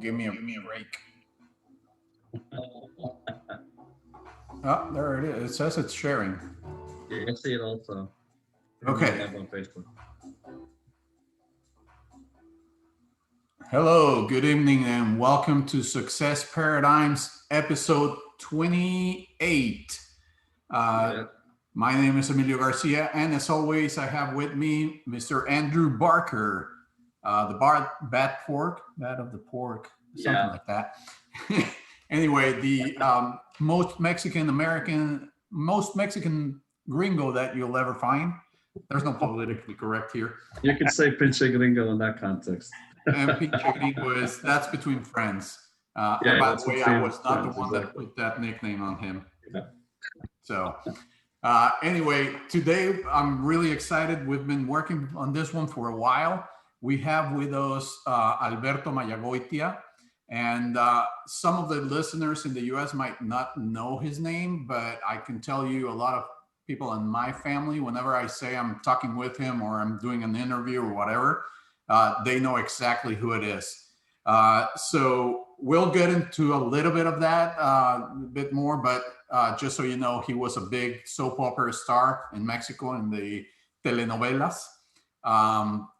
give me a break. Oh, there it is. It says it's sharing. Yeah, I see it also. Okay. Live on Facebook. Hello, good evening, and welcome to Success Paradigms episode 28. Yeah. My name is Emilio Garcia, and as always, I have with me Mr. Andrew Barker, bat of the pork, something like that. Anyway, the most Mexican gringo that you'll ever find. There's no politically correct here. You can say pinche gringo in that context. And pinche gringo that's between friends. Yeah, and by that's the way, I was not friends, the one that exactly. put that nickname on him. Yeah. So anyway, today I'm really excited. We've been working on this one for a while. We have with us Alberto Mayagoitia, and some of the listeners in the US might not know his name, but I can tell you a lot of people in my family, whenever I say I'm talking with him or I'm doing an interview or whatever, they know exactly who it is. So we'll get into a little bit of that, a bit more, but just so you know, he was a big soap opera star in Mexico in the Telenovelas.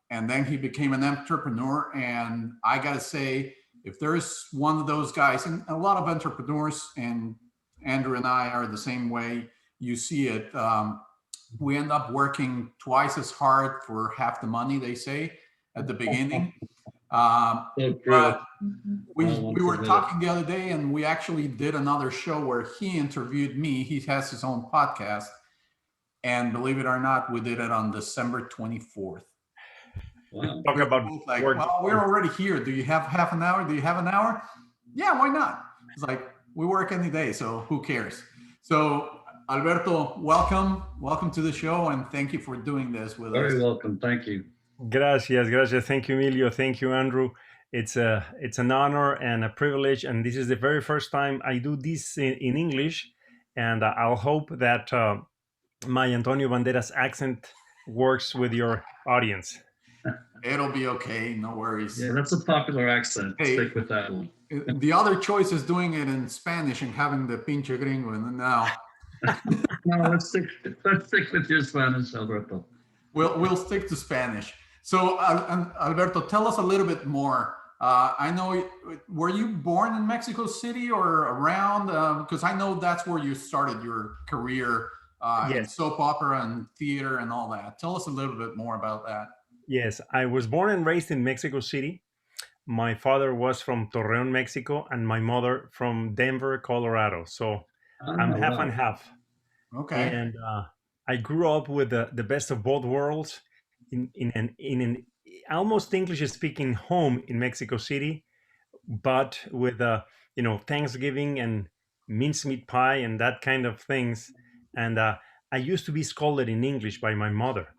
And then he became an entrepreneur. And I got to say, if there's one of those guys, and a lot of entrepreneurs, and Andrew and I are the same way, you see it, we end up working twice as hard for half the money, they say, at the beginning. But we were talking the other day, and we actually did another show where he interviewed me. He has his own podcast, and believe it or not, we did it on December 24th. Wow. Talk about like, well, we're already here. Do you have half an hour? Do you have an hour? Yeah, why not? It's like we work any day, so who cares? So Alberto, welcome to the show, and thank you for doing this with us. Very welcome. Thank you. Gracias. Thank you, Emilio. Thank you, Andrew. It's an honor and a privilege, and this is the very first time I do this in English, and I'll hope that my Antonio Banderas accent works with your audience. It'll be okay, no worries. Yeah, that's a popular accent. Hey, stick with that one. The other choice is doing it in Spanish and having the pinche gringo. No, let's stick with your Spanish, Alberto. We'll stick to Spanish. So, Alberto, tell us a little bit more. I know, were you born in Mexico City or around? Because I know that's where you started your career in soap opera and theater and all that. Tell us a little bit more about that. Yes, I was born and raised in Mexico City. My father was from Torreon, Mexico, and my mother from Denver, Colorado. So I'm half and half. Okay. And I grew up with the best of both worlds in an almost English-speaking home in Mexico City, but with Thanksgiving and mincemeat pie and that kind of things. And I used to be scolded in English by my mother.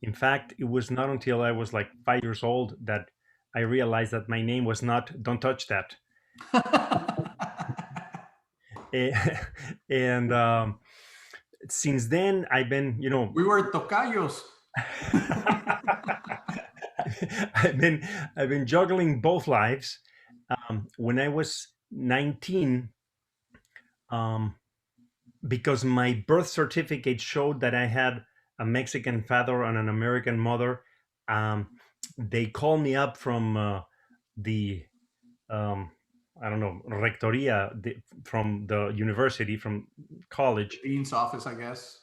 In fact, it was not until I was like 5 years old that I realized that my name was not "Don't touch that." And since then, I've been, we were tocayos. I've been juggling both lives. When I was 19, because my birth certificate showed that I had a Mexican father and an American mother, they called me up from the rectoria, from the university, from college. The dean's office, I guess.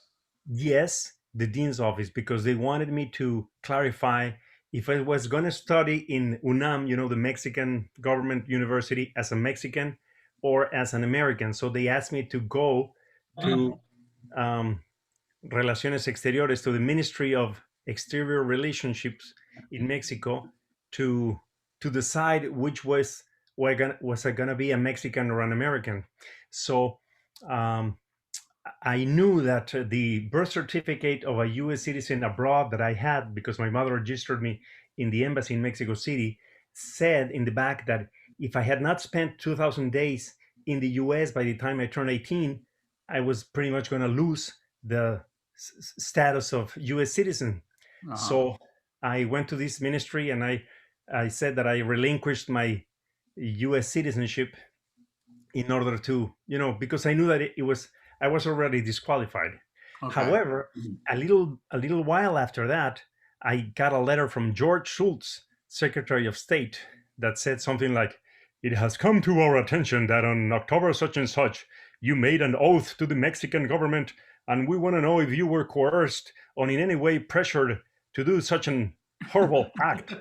Yes, the dean's office, because they wanted me to clarify if I was going to study in UNAM, the Mexican government university, as a Mexican or as an American. So they asked me to go to Relaciones Exteriores, to the Ministry of Exterior Relationships in Mexico, to decide which was I going to be a Mexican or an American. So I knew that the birth certificate of a U.S. citizen abroad that I had, because my mother registered me in the embassy in Mexico City, said in the back that if I had not spent 2,000 days in the U.S. by the time I turned 18, I was pretty much going to lose the status of U.S. citizen. So I went to this ministry and I said that I relinquished my U.S. citizenship in order to, because I knew that I was already disqualified. Okay. However, a little while after that, I got a letter from George Shultz, Secretary of State, that said something like, "It has come to our attention that on October such and such, you made an oath to the Mexican government, and we want to know if you were coerced or in any way pressured to do such an horrible act."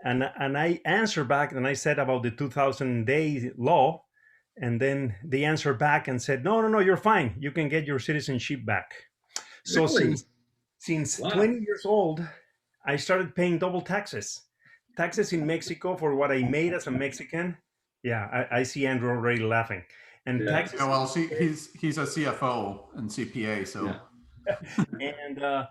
And I answered back and I said about the 2000-day law, and then they answered back and said, "No, no, no, you're fine. You can get your citizenship back." So Really? since Wow. 20 years old, I started paying double taxes in Mexico for what I made as a Mexican. Yeah, I see Andrew already laughing. And Yeah. Yeah, taxes, well, see, he's a CFO and CPA, so Yeah.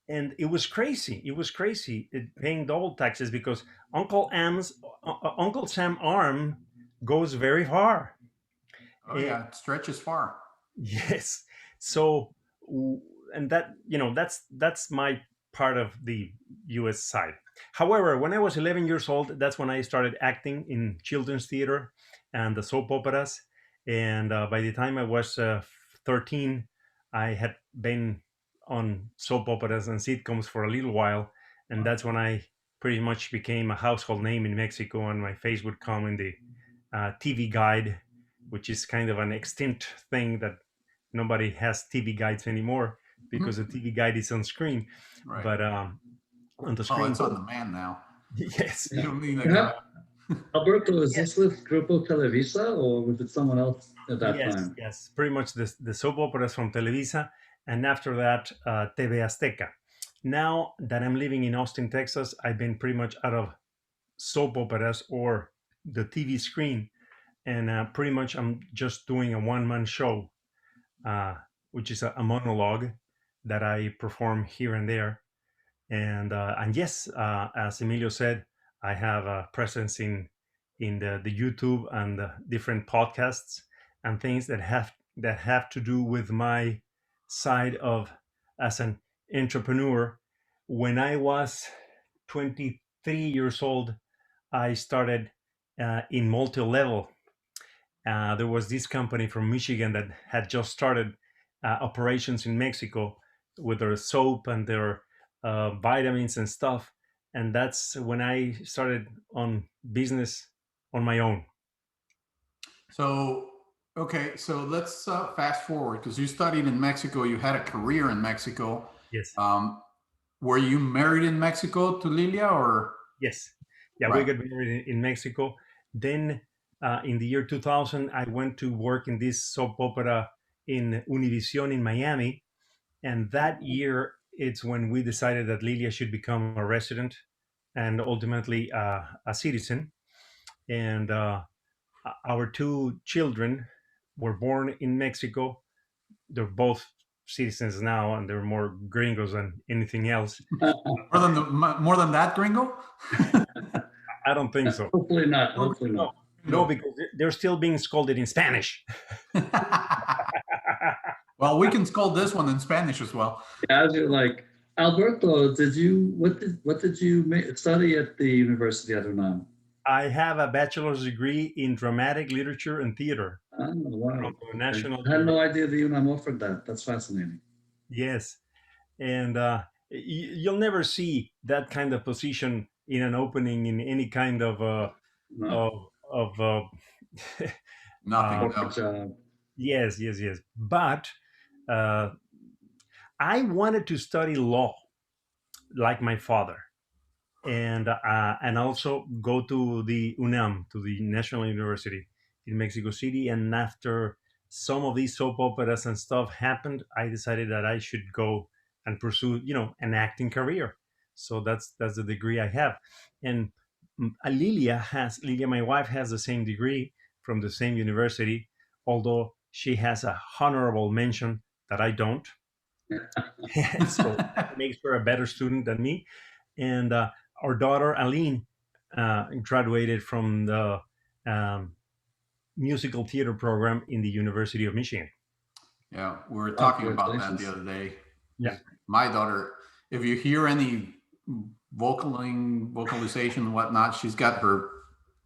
and it was crazy. It was crazy paying double taxes because Uncle Sam arm goes very far. oh Eh, yeah, it stretches far. yes. So, and that's my part of the U.S. side. However, when I was 11 years old, that's when I started acting in children's theater and the soap operas. And by the time I was 13, I had been on soap operas and sitcoms for a little while, and that's when I pretty much became a household name in Mexico, and my face would come in the TV guide, which is kind of an extinct thing that nobody has TV guides anymore because the TV guide is on screen. Right. But on the Oh, screen, it's on the man now. yes, You Yeah. don't need a Yeah. guy. Alberto, is yes, this with Grupo Televisa or was it someone else at that yes, time? yes. Pretty much the soap operas from Televisa, and after that, TV Azteca. Now that I'm living in Austin, Texas, I've been pretty much out of soap operas or the TV screen, and pretty much I'm just doing a one-man show, uh, which is a monologue that I perform here and there. And yes, as Emilio said, I have a presence in the YouTube and the different podcasts and things that have to do with my side of as an entrepreneur. When I was 23 years old, I started in multi-level. There was this company from Michigan that had just started operations in Mexico with their soap and their vitamins and stuff. And that's when I started on business on my own. So, okay, so let's fast forward because you studied in Mexico. You had a career in Mexico. Yes. Um, were you married in Mexico to Lilia or? Yes. Yeah, we Right. got married in Mexico. Then in the year 2000, I went to work in this soap opera in Univision in Miami. And that year, it's when we decided that Lilia should become a resident and ultimately a citizen. And our two children were born in Mexico. They're both citizens now, and they're more gringos than anything else. More than that, Gringo? I don't think so. Hopefully not. No, Hopefully No, not. no, no. because they're still being scolded in Spanish. Well, we can scold this one in Spanish as well. As you're like, Alberto, what did you study at the University of Arizona? I have a bachelor's degree in dramatic literature and theater Oh, from wow. the Okay. National I had no University. idea the UNAM offered that. That's fascinating. Yes, and you'll never see that kind of position in an opening in any kind of No, of Nothing, corporate no. job. yes, yes, yes. But uh, I wanted to study law like my father, and also go to the UNAM, to the National University in Mexico City. And after some of these soap operas and stuff happened, I decided that I should go and pursue, an acting career. So that's the degree I have. And Lilia, my wife, has the same degree from the same university, although she has a honorable mention that I don't. So that makes her a better student than me. And our daughter Aline graduated from the um, musical theater program in the University of Michigan. Yeah, we were Oh, talking about that the congratulations. other day. Yeah. My daughter, if you hear any vocalization and whatnot, she's got her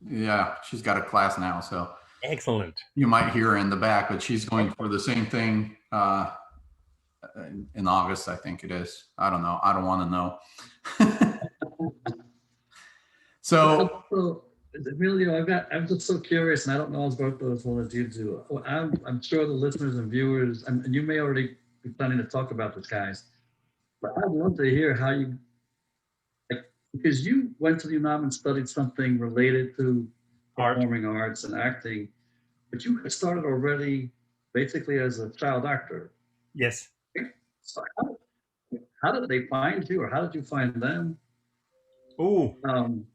Yeah, she's got a class now, so Excellent. you might hear her in the back, but she's going for the same thing in August, I think it is. I don't know. I don't want to know. So, So, Emilio, I'm just so curious, and I don't know Alberto as well as you do. Well, I'm sure the listeners and viewers, and you may already be planning to talk about this, guys, but I'd love to hear how you, like, because you went to the UNAM and studied something related to Art. performing arts and acting, but you had started already basically as a child actor. Yes. So how did they find you, or how did you find them? Oh, Um,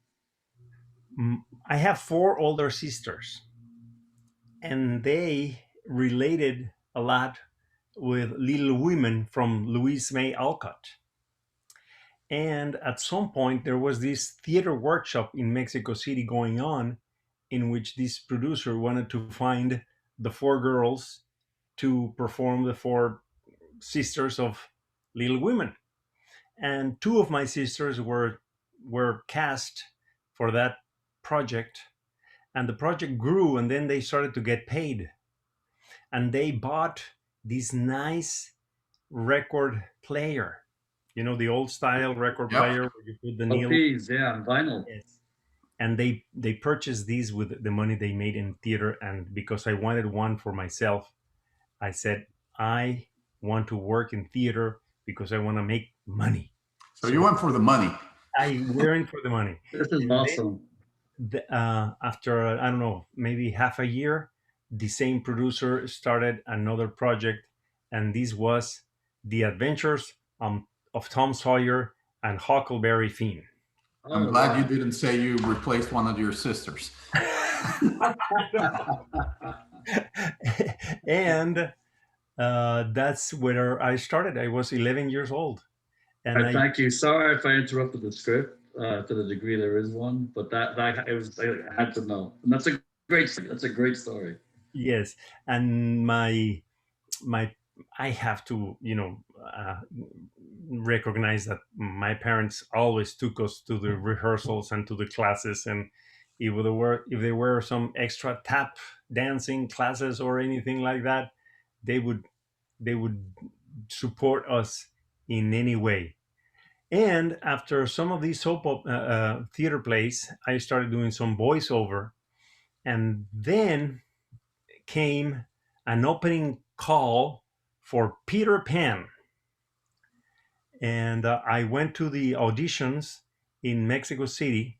I have 4 older sisters, and they related a lot with Little Women from Louise May Alcott. And at some point, there was this theater workshop in Mexico City going on, in which this producer wanted to find the 4 girls to perform the 4 sisters of Little Women. And 2 of my sisters were cast for that project, and the project grew, and then they started to get paid, and they bought this nice record player, the old style record yep. player where you put the needle. LPs, yeah, and vinyl. Yes. And they purchased these with the money they made in theater, and because I wanted one for myself, I said I want to work in theater because I want to make money. So you went for the money. I went for the money. This is And awesome. then after I don't know, maybe half a year, the same producer started another project, and this was The Adventures of Tom Sawyer and Huckleberry Finn. I'm Oh, glad wow. you didn't say you replaced one of your sisters. And that's where I started. I was 11 years old, and I Thank you. Sorry if I interrupted the script to the degree there is one, but that it was I had to know, and that's a great story. yes, and my I have to recognize that my parents always took us to the rehearsals and to the classes, and if there were some extra tap dancing classes or anything like that, they would support us in any way. And after some of these theater plays, I started doing some voiceover, and then came an opening call for Peter Pan. And I went to the auditions in Mexico City,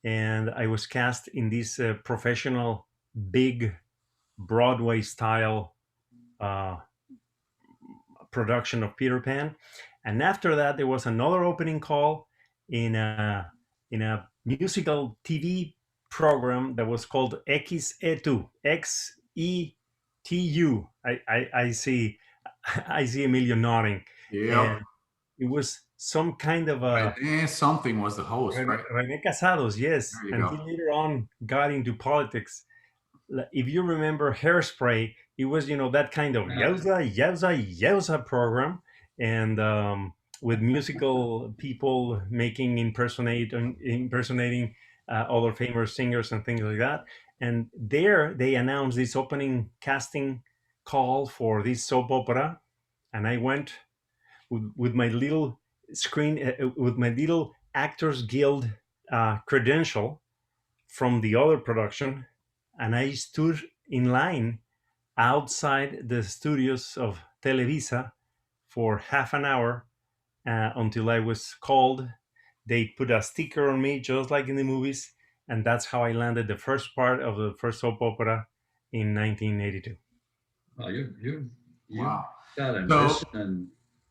and I was cast in this professional, big Broadway style uh, production of Peter Pan. And after that, there was another opening call in a musical TV program that was called X-E2, X-E-T-U. I see I see Emilio nodding. Yep. And it was some kind of a Something was the host, right? Rene Casados, yes. There you And go. he later on got into politics. If you remember Hairspray, it was that kind of yowza yowza yowza program, and with musical people making impersonating other famous singers and things like that. And there they announced this opening casting call for this soap opera, and I went with my little with my little Actors Guild credential from the other production, and I stood in line outside the studios of Televisa for half an hour until I was called. They put a sticker on me, just like in the movies, and that's how I landed the first part of the first soap opera in 1982. Oh, you Wow. got So ambition and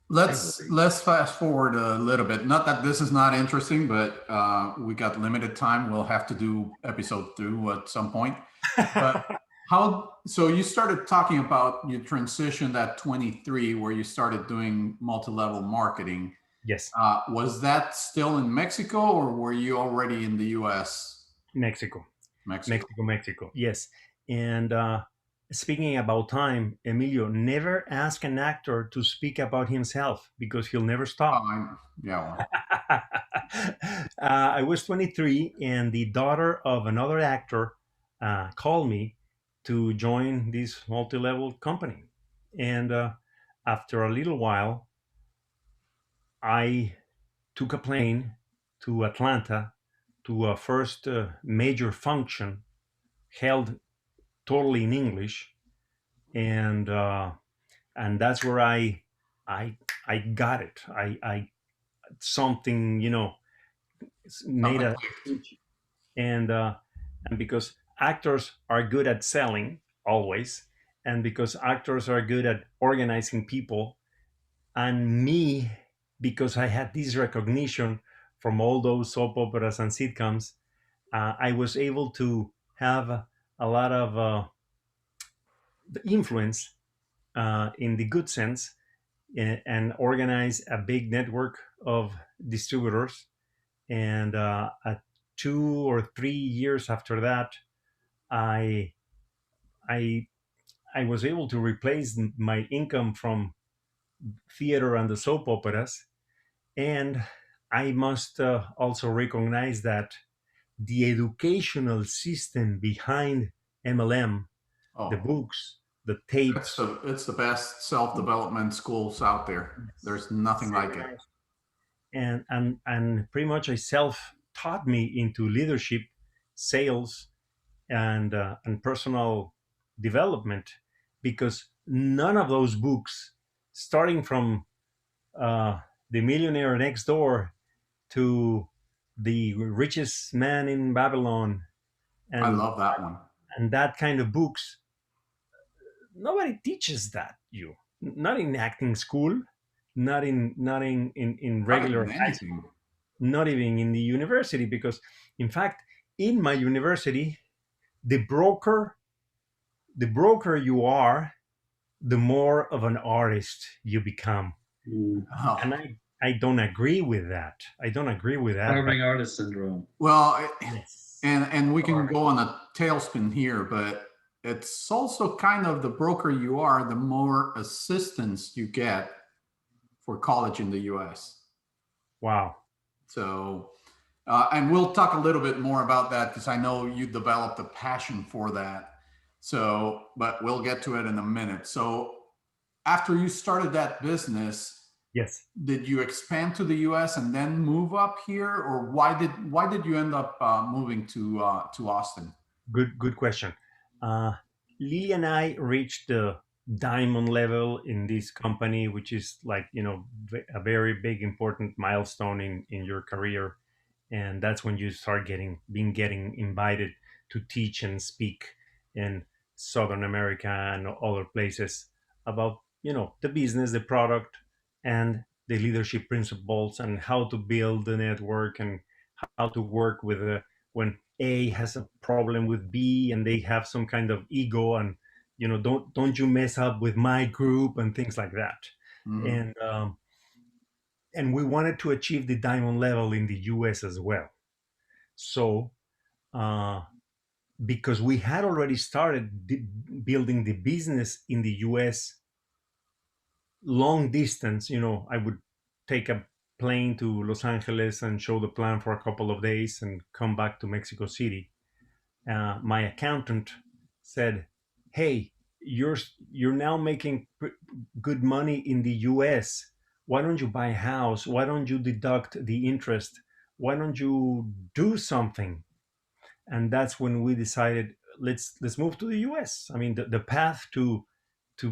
let's fast forward a little bit. Not that this is not interesting, but we got limited time. We'll have to do episode 2 at some point. But so you started talking about your transition at 23, where you started doing multi-level marketing. Yes. Was that still in Mexico, or were you already in the US? Mexico. Mexico. Yes. And speaking about time, Emilio, never ask an actor to speak about himself because he'll never stop. Yeah. Well. I was 23, and the daughter of another actor called me to join this multi-level company. And after a little while, I took a plane to Atlanta to a first major function held totally in English, and that's where I I got it. I something made Something a clicked. and because actors are good at selling always, and because actors are good at organizing people, and me, because I had this recognition from all those soap operas and sitcoms, I was able to have a lot of influence in the good sense, and organize a big network of distributors. And 2 or 3 years after that, I I I was able to replace my income from theater and the soap operas. And I must also recognize that the educational system behind MLM, the Oh, books, the tapes, it's the best self-development schools out there. There's nothing like it. seminars, and pretty much I self taught me into leadership, sales, and personal development, because none of those books, starting from uh, the millionaire next door to the richest man in Babylon, I and love that one. that kind of books, nobody teaches that, you not in acting school, not in Not regular in high school, anything. not even in the university. Because in fact, in my university, the broker the broker you are, the more of an artist you become. Mm. And Oh, I don't agree with that. I don't agree with that. But Starving artist syndrome. well, yes, and we can Starving. go on a tailspin here, but it's also kind of the broker you are, the more assistance you get for college in the US. wow. So, and we'll talk a little bit more about that because I know you developed a passion for that. So, but we'll get to it in a minute. So, after you started that business, Yes. did you expand to the U.S. and then move up here, or why did you end up moving to Austin? Good question. Uh, Lily and I reached the diamond level in this company, which is like a very big important milestone in your career. And that's when you start getting invited to teach and speak in Southern America and other places about the business, the product, and the leadership principles, and how to build the network, and how to work with when A has a problem with B, and they have some kind of ego, and don't you mess up with my group, and things like that. Mm-hmm. And we wanted to achieve the diamond level in the US as well. So, uh, because we had already started building the business in the US long distance, I would take a plane to Los Angeles and show the plan for a couple of days and come back to Mexico City. My accountant said, "Hey, you're now making good money in the U.S. Why don't you buy a house? Why don't you deduct the interest? Why don't you do something?" And that's when we decided, let's move to the US. I mean, the path to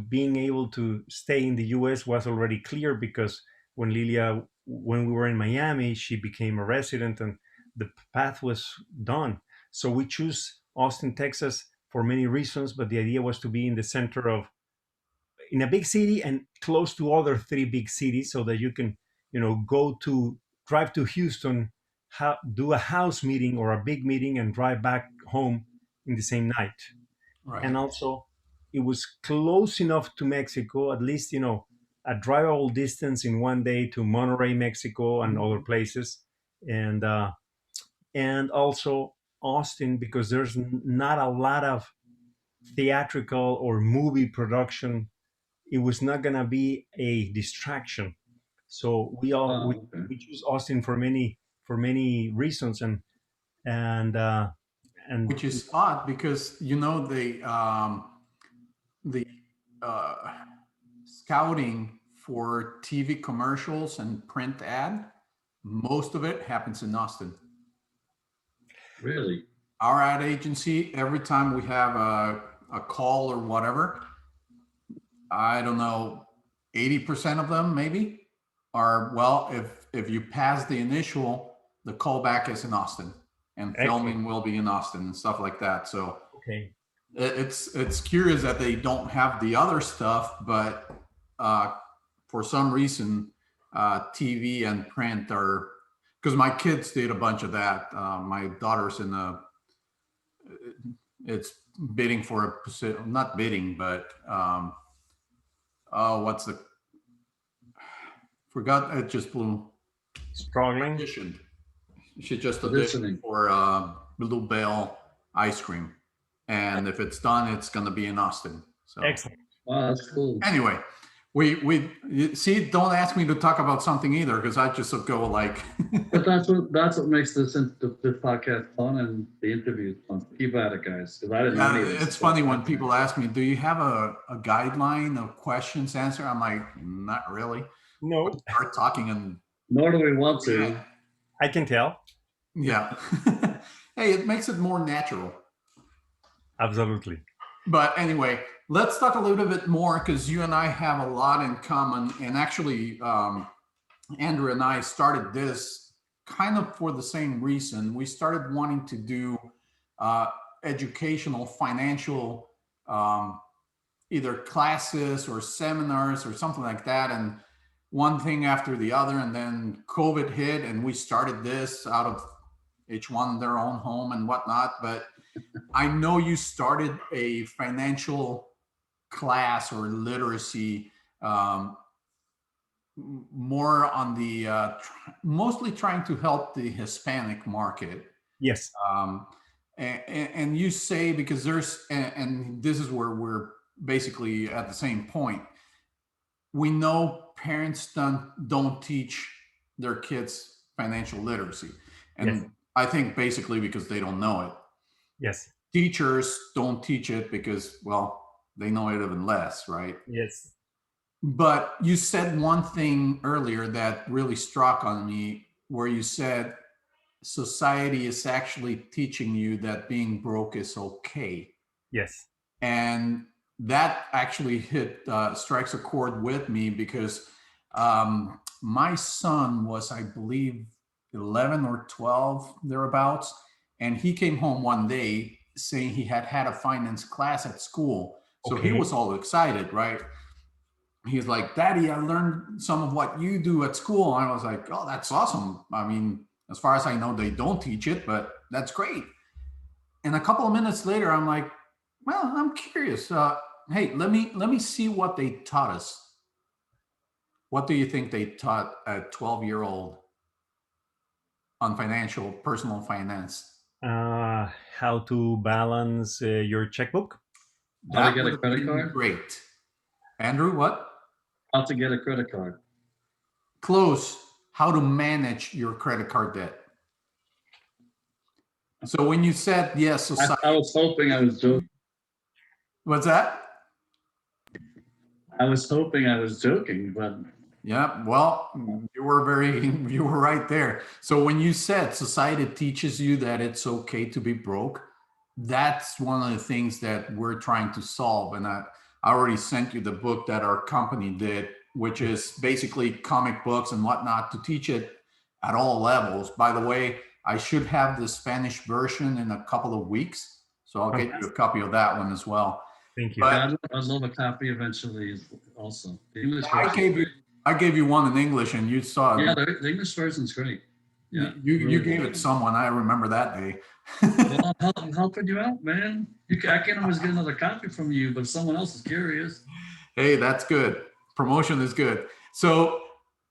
being able to stay in the US was already clear, because when we were in Miami, she became a resident, and the path was done. So we choose Austin, Texas for many reasons, but the idea was to be in the center of in a big city and close to other three big cities, so that you can go to drive to Houston, do a house meeting or a big meeting, and drive back home in the same night. And Right. also, it was close enough to Mexico, at least a drivable distance in one day to Monterrey, Mexico, and other places. And uh, and also Austin, because there's not a lot of theatrical or movie production. It was not going to be a distraction. So we all we, Oh, okay. we choose Austin for many for many reasons, and Which is odd because the uh, scouting for TV commercials and print ad, most of it happens in Austin. Really? Our ad agency, every time we have a call or whatever, I don't know, 80% of them maybe are, well, if you pass the initial, the callback is in Austin and excellent. filming will be in Austin and stuff like that. So Okay. it's curious that they don't have the other stuff, but for some reason, TV and print are, because my kids did a bunch of that. My daughter's it's bidding for a position, not bidding, but what's the, forgot, it just blew. Struggling. Auditioned. She just Listening. auditioned for Blue Bell ice cream. And if it's done, it's going to be in Austin. So Excellent. Wow, that's cool. anyway, we see, don't ask me to talk about something either, because I just go like, But that's what makes this podcast fun and the interviews fun. Keep at it, guys, because I didn't know any of this. it's funny when people ask me, do you have a guideline of questions answer? I'm like, not really. No, Start talking and Nor do we want to. I can tell. yeah. Hey, it makes it more natural. Absolutely. But anyway, let's talk a little bit more, because you and I have a lot in common. And actually, Andrew and I started this kind of for the same reason. We started wanting to do educational, financial, either classes or seminars or something like that. And one thing after the other. And then COVID hit and we started this out of each one their own home and whatnot. But I know you started a financial class or literacy, more on the mostly trying to help the Hispanic market. Yes. And you say, because there's, and this is where we're basically at the same point. We know parents don't teach their kids financial literacy. And Yes. I think basically because they don't know it. Yes. Teachers don't teach it because, well, they know it even less, right? Yes. But you said one thing earlier that really struck on me, where you said society is actually teaching you that being broke is okay. Yes. And that actually strikes a chord with me, because my son was, I believe, 11 or 12 thereabouts, and he came home one day saying he had a finance class at school. So he Okay. was all excited, right? He's like, Daddy, I learned some of what you do at school. And I was like, oh, that's awesome. I mean, as far as I know, they don't teach it, but that's great. And a couple of minutes later, I'm like, well, I'm curious. Hey, let me see what they taught us. What do you think they taught a 12-year-old on personal finance? How to balance your checkbook? How to That get a would have credit been card? great. Andrew, what? How to get a credit card. Close. How to manage your credit card debt. So when you said yes, society, I was hoping I was joking. what's that? I was hoping I was joking, but Yeah, well, you were right there. So when you said society teaches you that it's okay to be broke, that's one of the things that we're trying to solve. And I already sent you the book that our company did, which is basically comic books and whatnot to teach it at all levels. By the way, I should have the Spanish version in a couple of weeks, so I'll get you a copy of that one as well. Thank you. But I'd love a copy eventually also. The English I version. gave you one in English, and you saw it. Yeah, the English version's great. Yeah, you really gave good. it someone. I remember that day. Well, I'm helping you out, man. I can't always get another copy from you, but if someone else is curious. Hey, that's good. Promotion is good. So,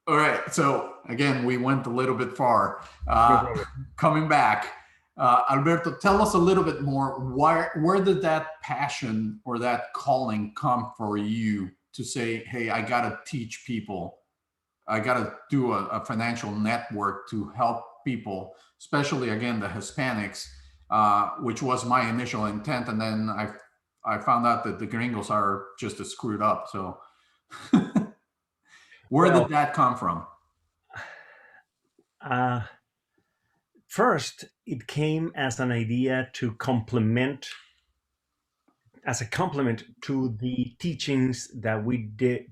all right. So again, we went a little bit far. Coming back, Alberto, tell us a little bit more. Where did that passion or that calling come for you to say, "Hey, I got to teach people I got to do a financial network to help people, especially again the Hispanics, which was my initial intent, and then I found out that the gringos are just as screwed up. So, where Well, did that come from? uh, first, it came as an idea to complement, as a complement to the teachings that we did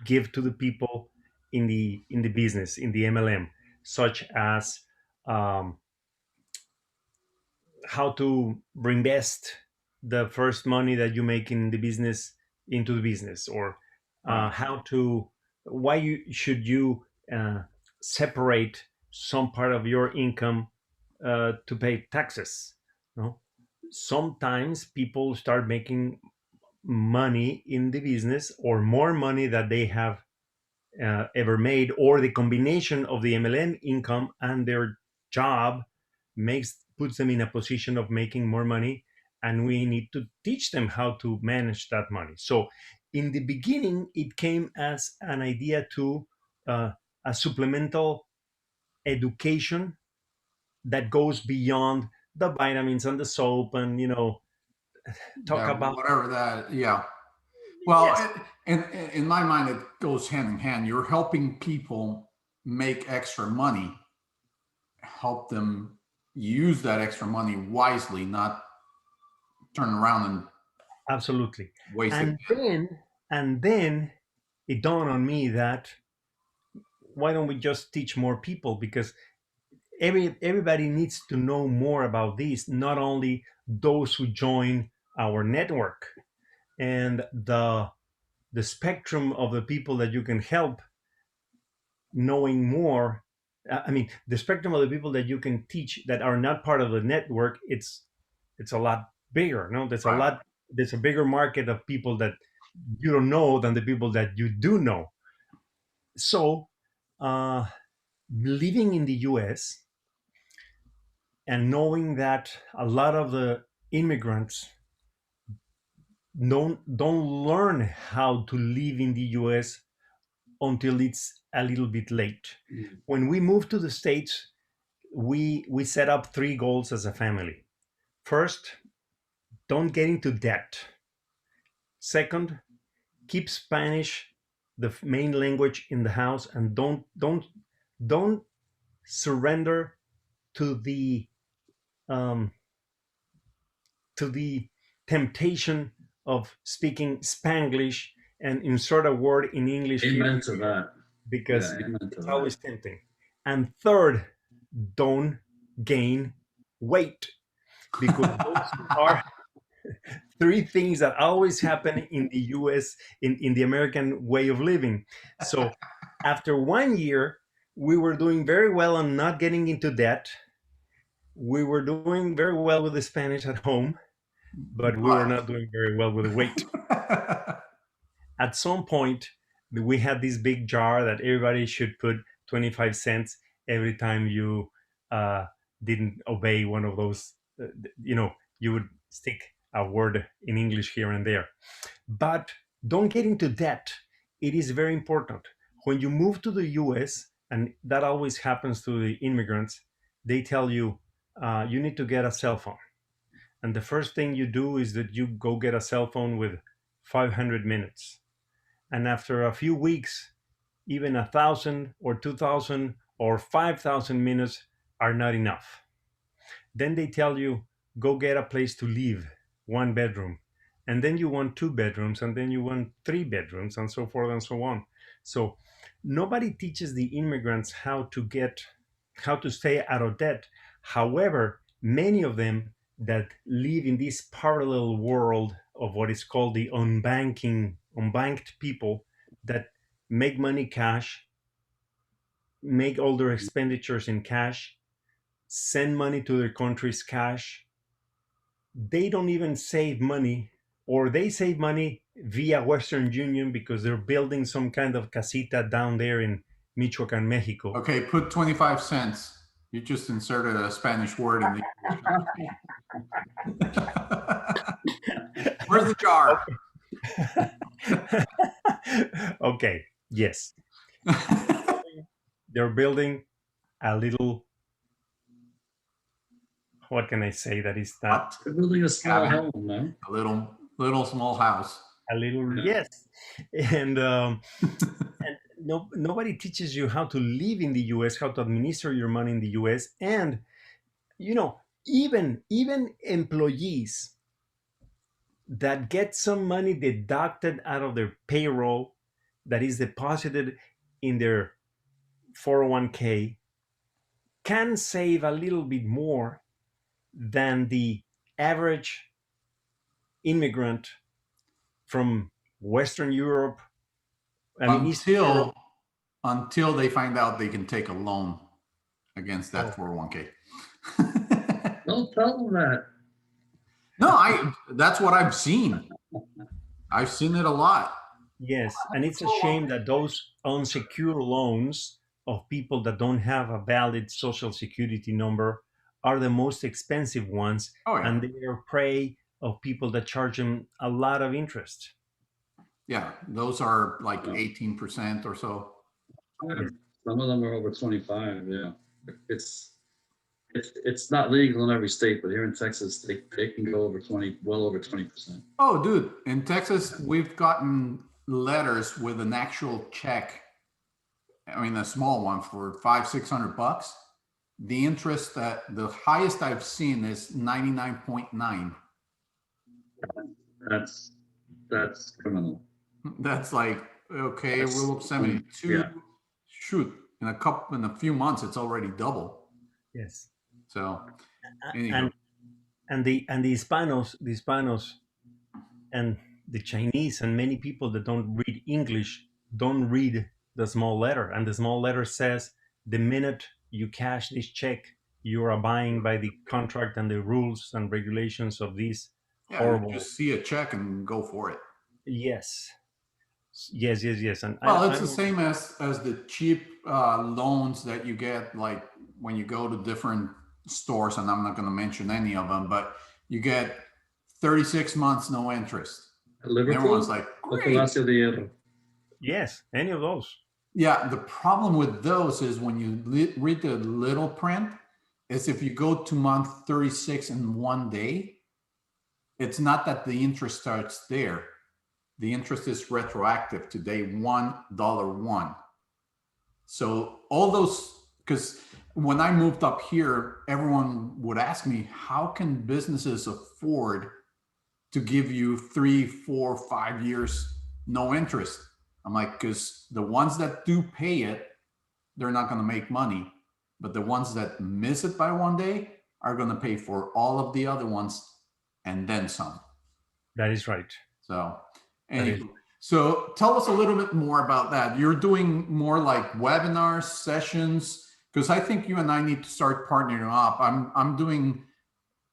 give to the people in the business, in the MLM, such as um, how to reinvest the first money that you make in the business into the business, or Right. how to, why should you separate some part of your income to pay taxes. No, sometimes people start making money in the business, or more money that they have ever made, or the combination of the MLM income and their job puts them in a position of making more money, and we need to teach them how to manage that money. So in the beginning, it came as an idea to a supplemental education that goes beyond the vitamins and the soap, and talk Yeah, about. whatever that. Yeah. Well, Yes, and in my mind, it goes hand in hand. You're helping people make extra money, help them use that extra money wisely, not turn around and absolutely. waste it. And then it dawned on me that why don't we just teach more people, because everybody needs to know more about this, not only those who join our network. And the spectrum of the people that you can help, knowing more, I mean, the spectrum of the people that you can teach that are not part of the network, it's a lot bigger. No, Right. there's a bigger market of people that you don't know than the people that you do know. So uh, living in the US and knowing that a lot of the immigrants don't learn how to live in the US until it's a little bit late. Mm. When we moved to the States, we set up three goals as a family. First, don't get into debt. Second, keep Spanish the main language in the house, and don't surrender to um, the temptation of speaking Spanglish and insert a word in English here Amen and to there, that. because Yeah, amen to it's that. always tempting. And third, don't gain weight, because those are three things that always happen in the US, in the American way of living. So after 1 year, we were doing very well on not getting into debt. We were doing very well with the Spanish at home, but we were But not doing very well with the weight. At some point, we had this big jar that everybody should put 25 cents every time you uh, didn't obey one of those. You would stick a word in English here and there. But don't get into debt. It is very important. When you move to the US, and that always happens to the immigrants, they tell you you need to get a cell phone. And the first thing you do is that you go get a cell phone with 500 minutes. And after a few weeks, even 1,000 or 2,000 or 5,000 minutes are not enough. Then they tell you, go get a place to live, 1 bedroom. And then you want 2 bedrooms, and then you want 3 bedrooms, and so forth and so on. So nobody teaches the immigrants how to stay out of debt. However, many of them that live in this parallel world of what is called the unbanked people that make money cash, make all their expenditures in cash, send money to their countries cash. They don't even save money, or they save money via Western Union because they're building some kind of casita down there in Michoacan, Mexico. okay, put 25 cents. You just inserted a Spanish word in the English conversation. Where's the jar? Okay, yes. they're building a little, what can I say that is not Hut, They're building a small cabin, home, no? a little small house. a little, Yeah. yes. And and nobody teaches you how to live in the US, how to administer your money in the US. And you know, even employees that get some money deducted out of their payroll that is deposited in their 401k can save a little bit more than the average immigrant from Western Europe. I mean, Eastern Europe. until until they find out they can take a loan against that Oh, 401k. Don't tell them that. No, I that's what I've seen. I've seen it a lot. yes. And it's a shame that those unsecured loans of people that don't have a valid social security number are the most expensive ones, Oh yeah. and they are prey of people that charge them a lot of interest. Yeah, those are like Yeah. 18% or so. Yeah. Some of them are over 25, yeah. It's it's not legal in every state, but here in Texas, they can go over 20, well over 20%. Oh, dude, in Texas, we've gotten letters with an actual check. I mean, a small one for 500-600 bucks. The interest that the highest I've seen is 99.9. That's that's criminal. That's like, okay, That's, rule of 72. yeah. Shoot, in a few months, it's already double. Yes. So, And anywho, and the Hispanos and the Chinese and many people that don't read English don't read the small letter. And the small letter says the minute you cash this check, you are abiding by the contract and the rules and regulations of this yeah, you horrible. just see a check and go for it. Yes, yes. And Well, it's the I'm same as the cheap loans that you get, like when you go to different stores, and I'm not going to mention any of them, but you get 36 months no interest. And everyone's Liverpool like, or great. Palacio de Hierro? yes, any of those. Yeah, the problem with those is when you read the little print, is if you go to month 36 in one day, it's not that the interest starts there. The interest is retroactive to day $1. So all those, because when I moved up here, everyone would ask me, how can businesses afford to give you 3, 4, 5 years no interest? I'm like, because the ones that do pay it, they're not going to make money. But the ones that miss it by one day are going to pay for all of the other ones and then some. That is right. So, That is anyway, so tell us a little bit more about that. You're doing more like webinars, sessions, because I think you and I need to start partnering up. I'm doing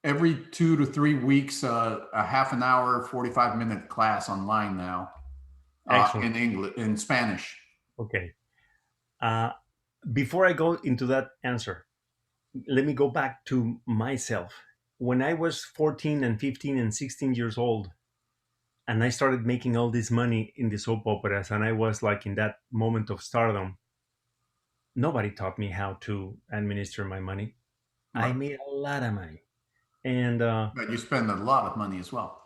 every 2 to 3 weeks a half an hour, 45-minute class online now excellent. in English, in Spanish. Okay. Before I go into that answer, let me go back to myself. When I was 14 and 15 and 16 years old, and I started making all this money in the soap operas, and I was like in that moment of stardom, nobody taught me how to administer my money. I Right. made a lot of money. And But you spend a lot of money as well.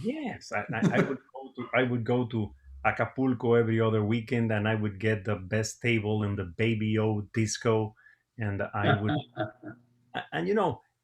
yes, I would go to Acapulco every other weekend, and I would get the best table in the Baby O disco, and I would and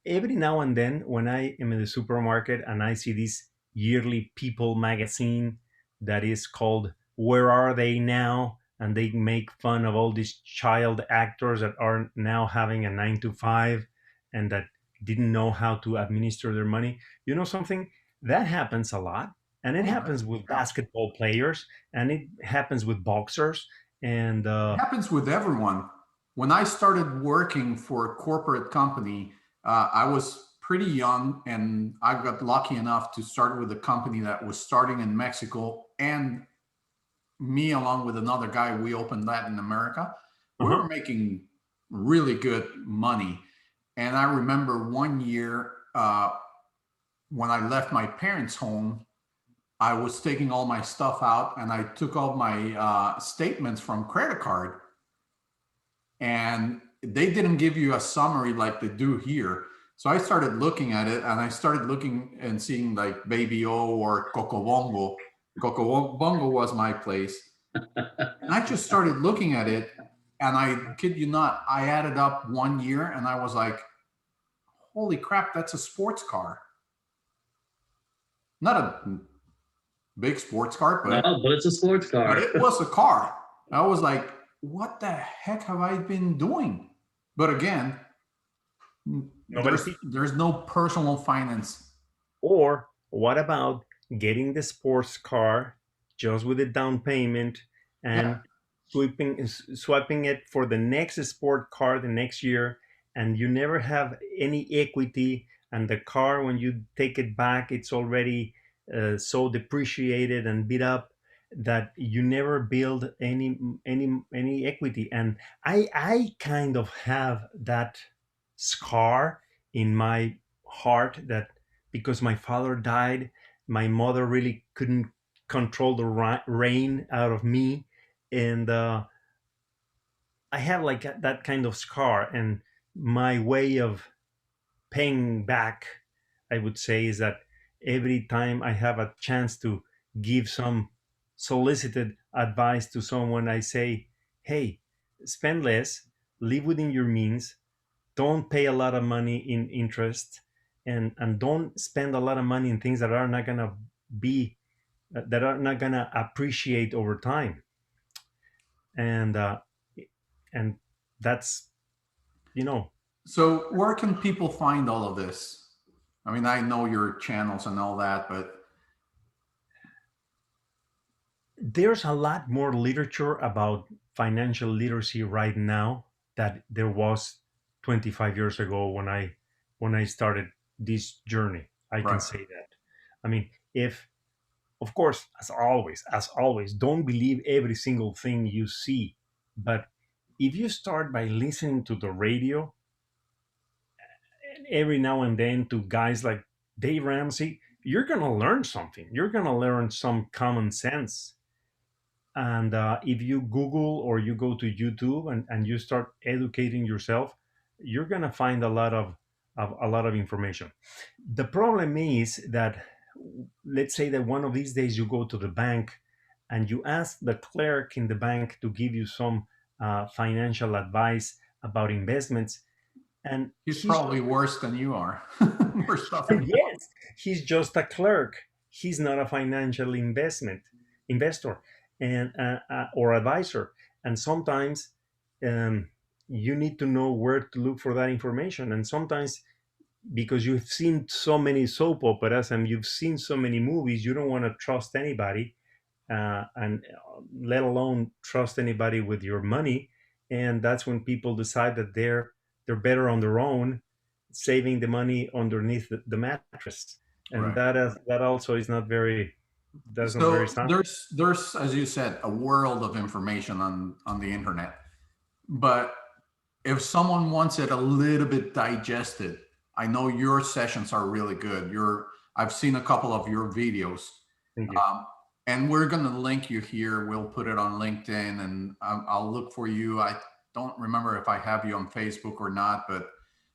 every now and then when I am in the supermarket and I see this yearly People magazine that is called Where Are They Now, and they make fun of all these child actors that are now having a 9 to 5 and that didn't know how to administer their money. You know something, that happens a lot, and it Oh, happens with yeah. basketball players, and it happens with boxers, and It happens with everyone. When I started working for a corporate company, I was pretty young, and I got lucky enough to start with a company that was starting in Mexico. And me, along with another guy, we opened that in America. We uh-huh. were making really good money. And I remember one year when I left my parents' home, I was taking all my stuff out and I took all my statements from credit card. and they didn't give you a summary like they do here. So I started looking at it, and I started looking and seeing like Baby O or Cocobongo. Cocobongo was my place. And I just started looking at it, and I kid you not, I added up 1 year, and I was like, holy crap, that's a sports car. Not a big sports car, No, but it's a sports but car. it was a car. I was like, what the heck have I been doing? But again, Nobody teaches. there's no personal finance. Or what about getting the sports car just with a down payment Yeah. and swapping it for the next sport car the next year, and you never have any equity, and the car, when you take it back, it's already so depreciated and beat up that you never build any equity. And I kind of have that scar in my heart, that because my father died, my mother really couldn't control the rain out of me, and I have like that kind of scar. And my way of paying back, I would say, is that every time I have a chance to give some solicited advice to someone, I say, hey, spend less, live within your means, don't pay a lot of money in interest, and don't spend a lot of money in things that are not going to be that are not going to appreciate over time. And uh, and that's, you know, So where can people find all of this? I mean, I know your channels and all that, but there's a lot more literature about financial literacy right now that there was 25 years ago when I started this journey. I can right. say that. I mean, if, of course, as always, don't believe every single thing you see. But if you start by listening to the radio, and every now and then to guys like Dave Ramsey, you're going to learn something. You're going to learn some common sense. And if you Google or you go to YouTube, and you start educating yourself, you're going to find a lot of information. The problem is that, let's say that one of these days you go to the bank and you ask the clerk in the bank to give you some financial advice about investments, and He's he's probably worse than you are. Worse off than you yes, he's just a clerk. He's not a financial investment investor and or advisor. And sometimes um, you need to know where to look for that information. And sometimes, because you've seen so many soap operas and you've seen so many movies, you don't want to trust anybody, and let alone trust anybody with your money. And that's when people decide that they're better on their own, saving the money underneath the mattress. are. And Right. that also is not very, that's not very So sound. there's as you said a world of information on the internet, but if someone wants it a little bit digested, I know your sessions are really good. I've seen a couple of your videos, Thank you. and we're going to link you here. We'll put it on LinkedIn, and I'll look for you. I don't remember if I have you on Facebook or not, but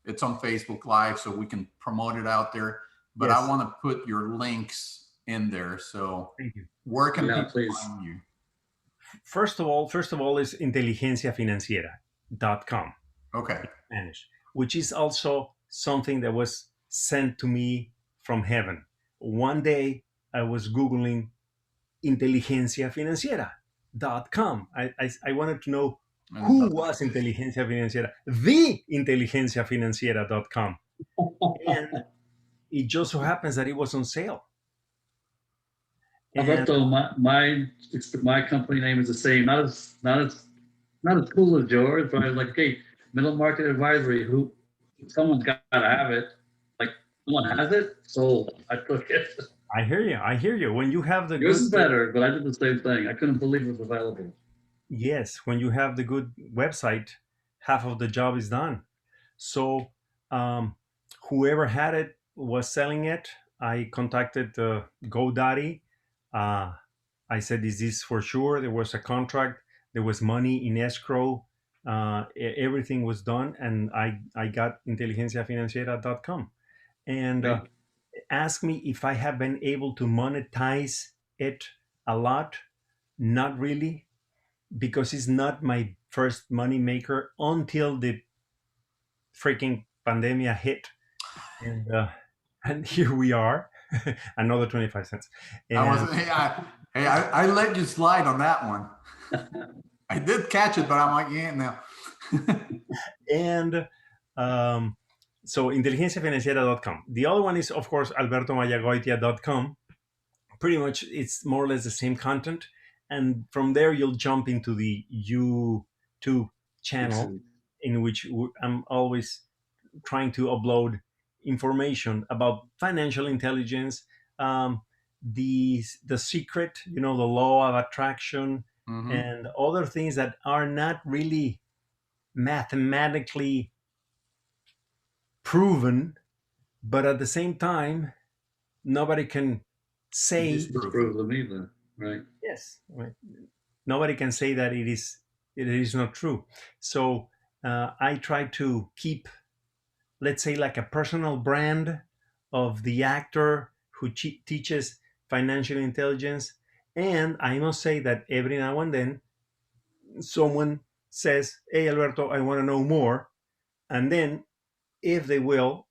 it's on Facebook Live, so we can promote it out there. But I Yes. want to put your links in there. So Thank you. where can Yeah, people please. find you? First of all is inteligenciafinanciera.com. Okay. Spanish, which is also something that was sent to me from heaven. One day I was Googling inteligenciafinanciera.com. I wanted to know who was Inteligencia Financiera, the inteligenciafinanciera.com. And it just so happens that it was on sale. And Alberto, my company name is the same. Not as cool as yours, but I was like, hey, middle market advisory. Someone's got to have it. Like, someone has it, so I took it. I hear you. I hear you. When you have the Yours is good, better, but I did the same thing. I couldn't believe it was available. yes, when you have the good website, half of the job is done. So whoever had it was selling it. I contacted GoDaddy. I said, "Is this for sure?" There was a contract. There was money in escrow. everything was done, and I got inteligenciafinanciera.com, and Great. asked me if I have been able to monetize it a lot. Not really, because it's not my first money maker until the freaking pandemia hit, and and here we are, another 25 cents. I was, And I let you slide on that one. I did catch it, but I'm like, yeah, no. and so inteligenciafinanciera.com. The other one is, of course, albertomayagoitia.com. Pretty much it's more or less the same content, and from there you'll jump into the YouTube channel, in which I'm always trying to upload information about financial intelligence, the secret, the law of attraction, Mhm. and other things that are not really mathematically proven, but at the same time nobody can say Disprove them either, right? yes, right? Nobody can say that it is not true. So I try to keep, let's say, like a personal brand of the actor who teaches financial intelligence. And I must say that every now and then someone says, "Hey, Alberto, I want to know more." And then, if they will,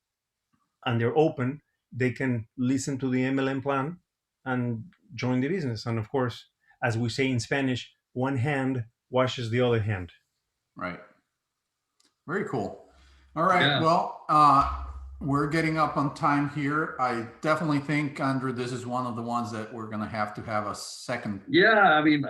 and they're open, they can listen to the MLM plan and join the business. And of course, as we say in Spanish, one hand washes the other hand. Right. Very cool. All right. Yeah. Well, we're getting up on time here. I definitely think, Andrew, this is one of the ones that we're going to have a second. Yeah, I mean,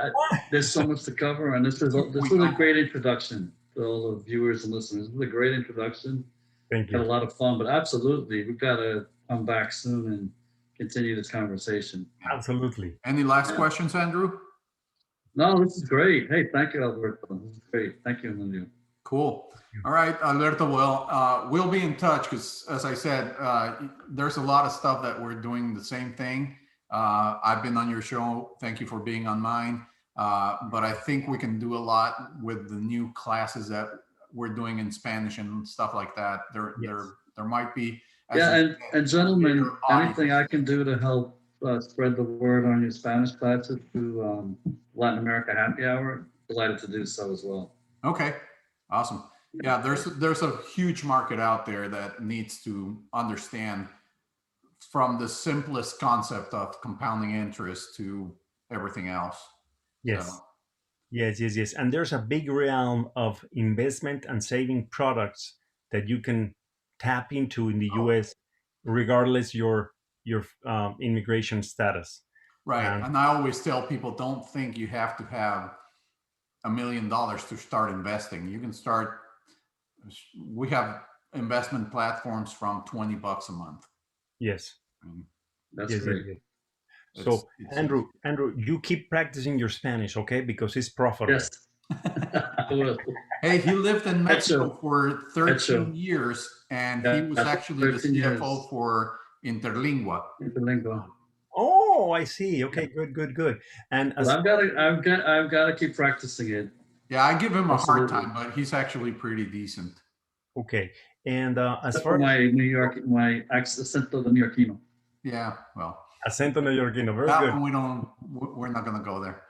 there's so much to cover, and this was a great introduction to all the viewers and listeners. This was a great introduction. Thank Had a you. lot of fun, but absolutely, we've got to come back soon and continue this conversation. Absolutely. Any last Yeah. questions, Andrew? No, this is great. Hey, thank you, Alberto. This is great. Thank you, Emilio. Cool. All right, Alberto. Well, we'll be in touch because, as I said, there's a lot of stuff that we're doing the same thing. I've been on your show. Thank you for being on mine. But I think we can do a lot with the new classes that we're doing in Spanish and stuff like that. There might be. Yeah, and gentlemen, anything I can do to help spread the word on your Spanish classes through Latin America Happy Hour, delighted to do so as well. Okay, awesome. Yeah, there's a huge market out there that needs to understand from the simplest concept of compounding interest to everything else. Yes. So. Yes. And there's a big realm of investment and saving products that you can tap into in the US, regardless your immigration status. Right. And I always tell people, don't think you have to have $1 million to start investing. You can start. We have investment platforms from $20 a month. Yes. That's great. Yes. So Andrew, you keep practicing your Spanish, okay? Because it's profitable. Yes. Hey, he lived in Mexico for 13 years, and he was actually the CFO for Interlingua. Oh, I see. Okay, good. And I've got to keep practicing it. Yeah, I give him a hard time, but he's actually pretty decent. Okay, and as far as my acento de Neoyorquino. Yeah, well, acento neoyorquino, very that good. One we're not going to go there.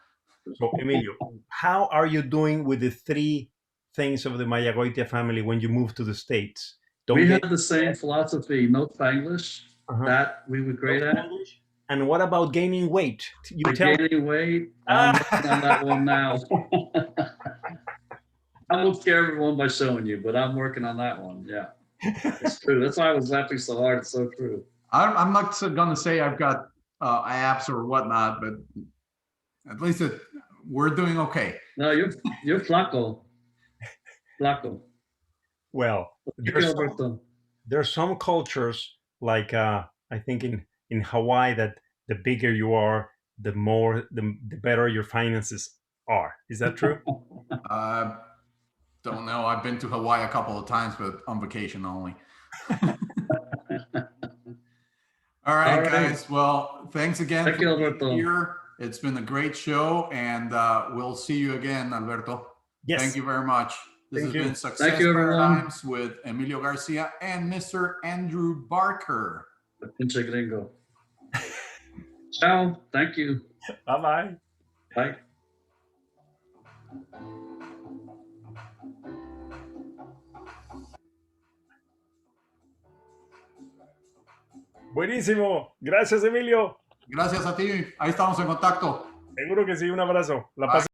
So, Emilio, how are you doing with the three things of the Mayagoitia family when you move to the States? We had the same philosophy: no Spanglish. That we were great at. And what about gaining weight? Gaining weight. I'm working on that one now. I won't scare everyone by showing you, but I'm working on that one. Yeah, it's true. That's why I was laughing so hard. It's so true. I'm not going to say I've got apps or whatnot, but at least we're doing okay. No, you're flaco. Flaco. Well, there's some cultures, like I think in Hawaii, that the bigger you are, the better your finances are. Is that true? Don't know. I've been to Hawaii a couple of times, but on vacation only. All right, guys. Well, thanks again for being here. It's been a great show, and we'll see you again, Alberto. Yes. Thank you very much. This Thank has you. been Success Thank you, everyone. Paradigms with Emilio Garcia and Mr. Andrew Barker. The pinche gringo. Ciao. Thank you. Bye-bye. Bye. Buenísimo. Gracias, Emilio. Gracias a ti. Ahí estamos en contacto. Seguro que sí. Un abrazo. La Bye.